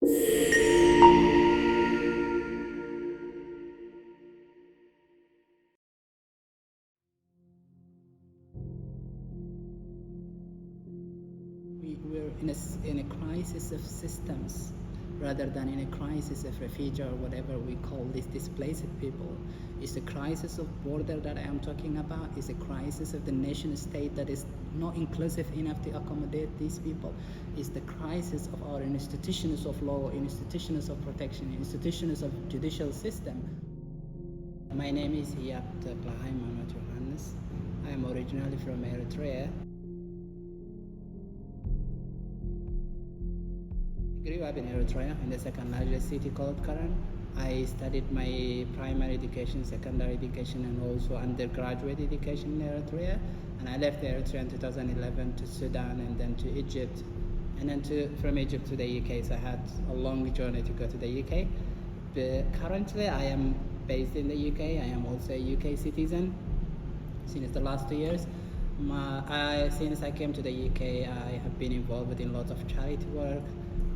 We're in a crisis of systems rather than in a crisis of refugee or whatever we call these displaced people. It's a crisis of border that I am talking about. It's a crisis of the nation state that is not inclusive enough to accommodate these people. It's the crisis of our institutions of law, institutions of protection, institutions of judicial system. My name is Hyab Yohannes. I am originally from Érythrée. I grew up in Érythrée, in the second largest city called Karan. I studied my primary education, secondary education, and also undergraduate education in Érythrée. And I left Érythrée in 2011 to Sudan and then to Egypt. And then from Egypt to the UK, so I had a long journey to go to the UK. But currently I am based in the UK. I am also a UK citizen since the last 2 years. Since I came to the UK, I have been involved in lots of charity work,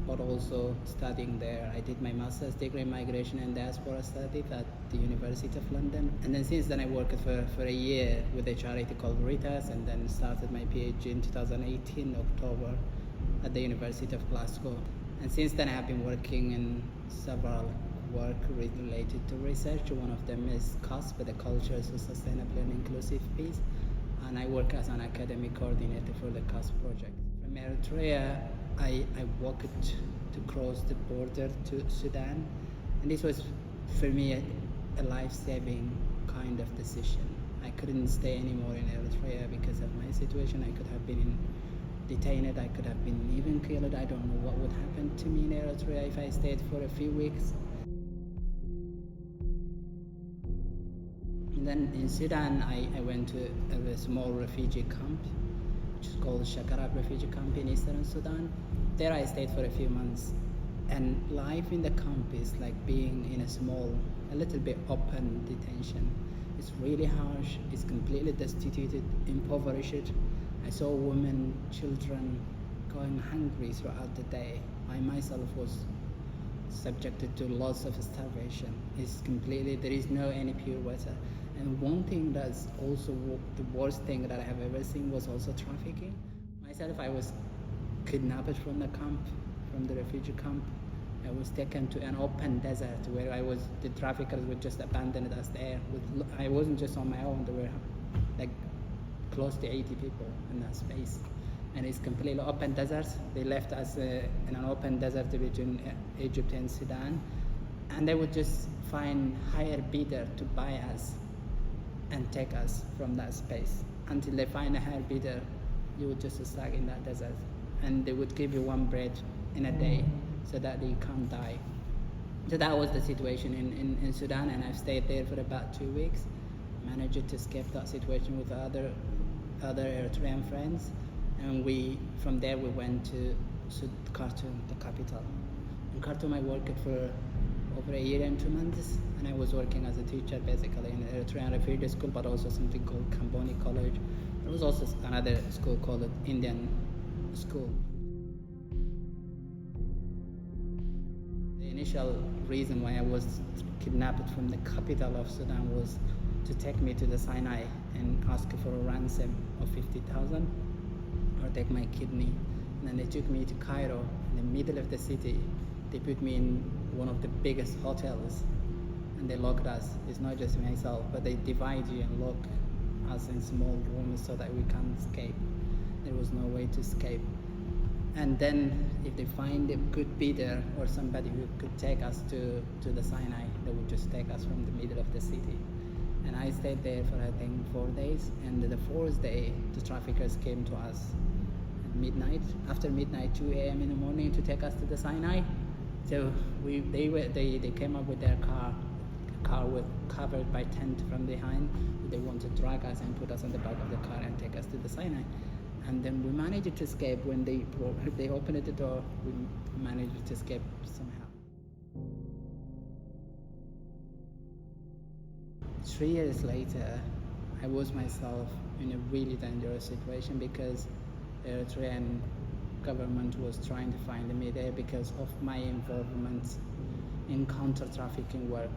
but also studying there. I did my master's degree in migration and diaspora studies at the University of London. And then since then I worked for a year with a charity called Racines, and then started my PhD in 2018, October, at the University of Glasgow. And since then I have been working in several work related to research. One of them is CASP, the Cultures of Sustainable and Inclusive Peace. And I work as an academic coordinator for the CASP project. From Eritrea, I walked to cross the border to Sudan, and this was for me a life-saving kind of decision. I couldn't stay anymore in Eritrea because of my situation. I could have been detained, I could have been even killed. I don't know what would happen to me in Eritrea if I stayed for a few weeks. And then in Sudan, I went to a small refugee camp, which is called Shakarab refugee camp in eastern Sudan. There I stayed for a few months, and life in the camp is like being in a little bit open detention. It's really harsh, it's completely destituted, impoverished. I saw women, children going hungry throughout the day. I myself was subjected to lots of starvation. There is no any pure water. And one thing that's also the worst thing that I have ever seen was also trafficking. Myself, I was kidnapped from the camp, from the refugee camp. I was taken to an open desert where the traffickers would just abandon us there. I wasn't just on my own, there were like close to 80 people in that space. And it's completely open desert. They left us in an open desert between Egypt and Sudan. And they would just find higher bidder to buy us and take us from that space. Until they find a higher bidder, you would just stuck in that desert. And they would give you one bread in a day so that you can't die. So that was the situation in Sudan, and I've stayed there for about 2 weeks. Managed to escape that situation with other Eritrean friends. And from there we went to Khartoum, the capital. In Khartoum I worked for over a year and 2 months, and I was working as a teacher basically in an Eritrean refugee school, but also something called Kamboni College. There was also another school called Indian School. The initial reason why I was kidnapped from the capital of Sudan was to take me to the Sinai and ask for a ransom of 50,000 or take my kidney. And then they took me to Cairo, in the middle of the city. They put me in one of the biggest hotels and they locked us. It's not just myself, but they divide you and lock us in small rooms so that we can't escape. There was no way to escape. And then if they find a good bidder or somebody who could take us to the Sinai, they would just take us from the middle of the city. And I stayed there for I think 4 days, and the fourth day the traffickers came to us at midnight, after midnight, 2 a.m. in the morning, to take us to the Sinai. So they came up with their car was covered by tent from behind. They wanted to drag us and put us on the back of the car and take us to the Sinai. And then we managed to escape. When they opened the door, we managed to escape somehow. 3 years later, I was myself in a really dangerous situation because the Eritrean government was trying to find me there because of my involvement in counter-trafficking work,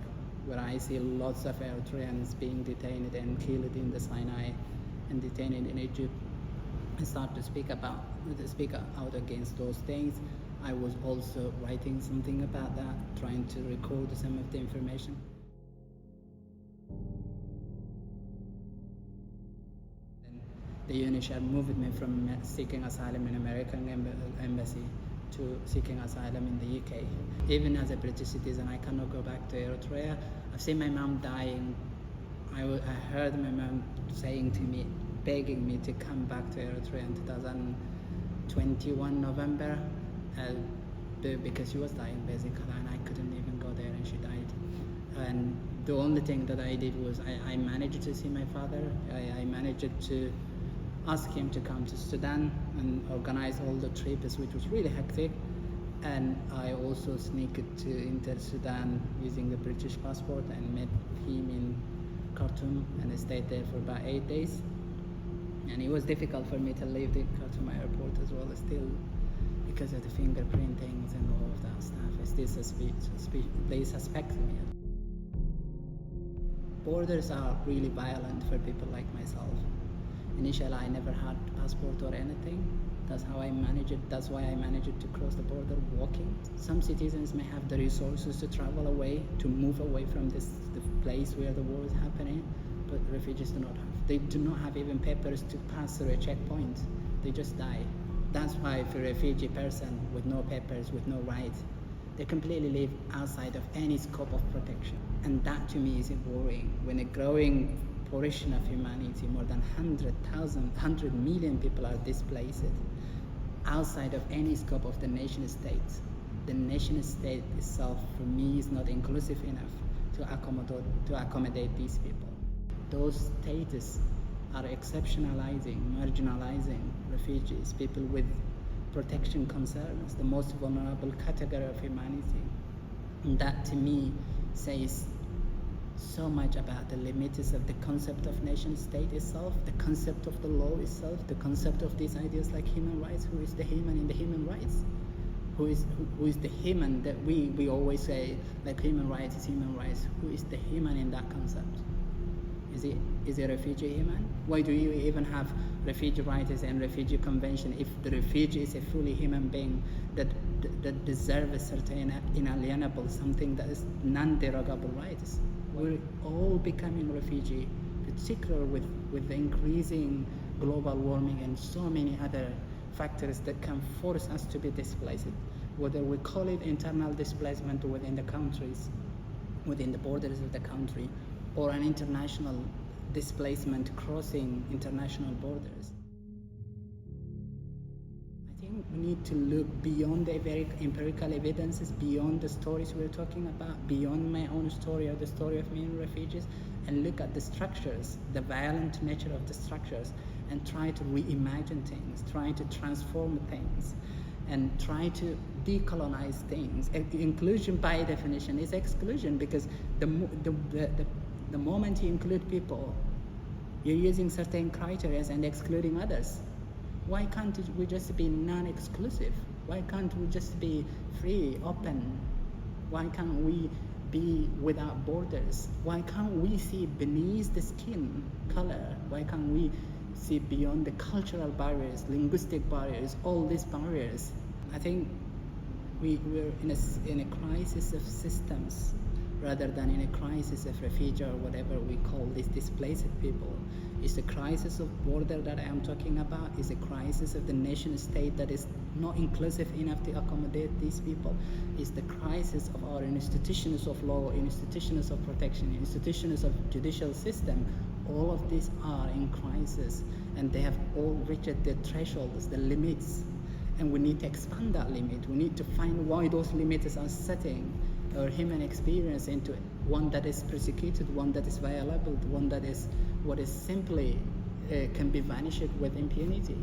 where I see lots of Eritreans being detained and killed in the Sinai and detained in Egypt. I started to speak out against those things. I was also writing something about that, trying to record some of the information. The UNHCR moved me from seeking asylum in American embassy to seeking asylum in the UK. Even as a British citizen, I cannot go back to Eritrea. I've seen my mom dying. I heard my mom saying to me, begging me to come back to Eritrea in 2021 November, because she was dying basically, and I couldn't even go there, and she died. And the only thing that I did was I managed to see my father. I managed to ask him to come to Sudan and organize all the trips, which was really hectic. And I also sneaked to enter Sudan using the British passport and met him in Khartoum, and I stayed there for about 8 days. And it was difficult for me to leave the Khartoum airport as well, still, because of the fingerprintings and all of that stuff. They suspect me. Borders are really violent for people like myself. Initially, I never had a passport or anything. That's how I managed it. That's why I managed to cross the border walking. Some citizens may have the resources to travel away, to move away from the place where the war is happening, but refugees do not have. They do not have even papers to pass through a checkpoint. They just die. That's why for a refugee person with no papers, with no rights, they completely live outside of any scope of protection. And that to me is worrying. When a growing portion of humanity, more than 100 million people are displaced outside of any scope of the nation state. The nation state itself, for me, is not inclusive enough to accommodate these people. Those states are exceptionalizing, marginalizing refugees, people with protection concerns, the most vulnerable category of humanity. And that to me says so much about the limits of the concept of nation state itself, the concept of the law itself, the concept of these ideas like human rights. Who is the human in the human rights? Who is the human that we always say, like human rights is human rights? Who is the human in that concept? Is a refugee human? Why do you even have refugee rights and refugee convention if the refugee is a fully human being that deserves a certain inalienable, something that is non-derogable rights? We're all becoming refugee, particularly with the increasing global warming and so many other factors that can force us to be displaced. Whether we call it internal displacement within the countries, within the borders of the country, or an international displacement crossing international borders. I think we need to look beyond the very empirical evidences, beyond the stories we're talking about, beyond my own story or the story of many refugees, and look at the structures, the violent nature of the structures, and try to reimagine things, try to transform things, and try to decolonize things. Inclusion by definition is exclusion, because the moment you include people, you're using certain criteria and excluding others. Why can't we just be non-exclusive? Why can't we just be free, open? Why can't we be without borders? Why can't we see beneath the skin color? Why can't we see beyond the cultural barriers, linguistic barriers, all these barriers? I think we're in a crisis of systems rather than in a crisis of refugee or whatever we call these displaced people. It's the crisis of border that I am talking about. It's a crisis of the nation state that is not inclusive enough to accommodate these people. It's the crisis of our institutions of law, institutions of protection, institutions of judicial system. All of these are in crisis, and they have all reached the thresholds, the limits, and we need to expand that limit. We need to find why those limits are setting our human experience into one that is persecuted, one that is violable, one that is what is simply can be vanished with impunity.